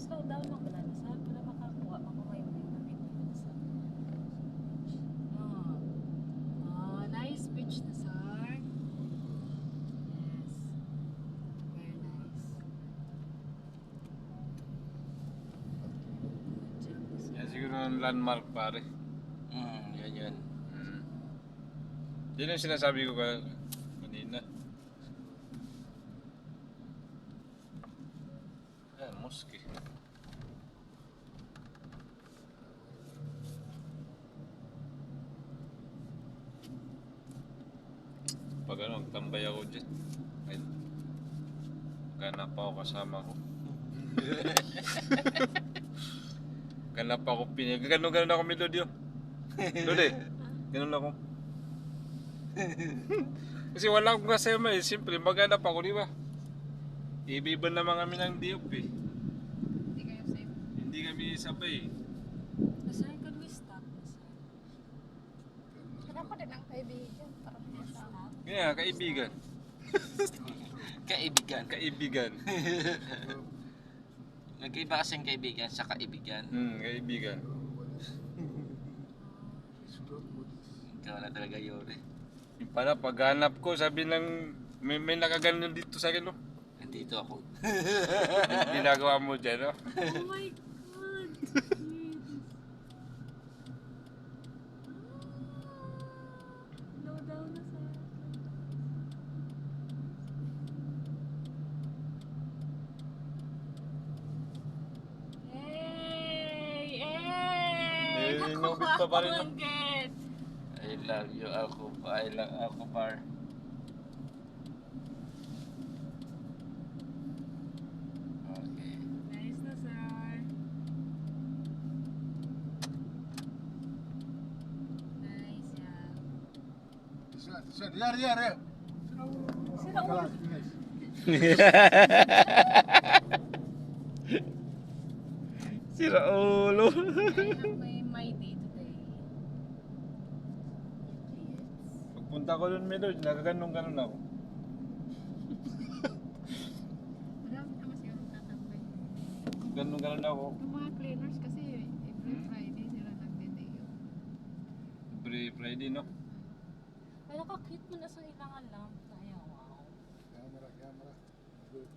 Slow down lang pala na saan para makakuha, makumayo yung namin dito sa nice beach na sir. Yes. Very nice. Yan siguro ang landmark pare. Yan. Yan ang sinasabi ko kanina. Ayan, mosque. Pag ano, tambay ako dyan. Ay, ganap ako kasama ko. Ganap ako Ganun ako Melody. Lodi, ganun ako. Kasi wala akong kasama eh. Siyempre, maghanap ako, di ba? Ibiban naman kami ng DOP eh. Hindi kayo safe. Hindi kami sabay eh. Nasaan can we stop? Nasaan? Wala ko din ang kaibigan. Parang kasama. Kaya, kaibigan. Kaibigan. Nag-iba kasing kaibigan sa kaibigan. Kaibigan. Ikaw na talaga yun eh. Yung pala, paghanap ko, sabi ng may nakaganon dito sa akin, no? Nandito ako. Ginagawa mo dyan, no? Oh my God! Slow down na sir. Hey! Hey! Inubit pa pa rin, no? Nakuha I love you, ako par. Okay. Nice na sir. Nice yan. Yeah. Sira ulo. Sira ulo. I have my day today. Pagpunta ko dun, Melody, nagaganon ako. Marami naman siguro tatambay. Ganon ako. Yung mga cleaners kasi every Friday sila nagde-day off. Every Friday, no? Pero kakit mo na sa ilangan lang. Tayo, wow. Camera. Good.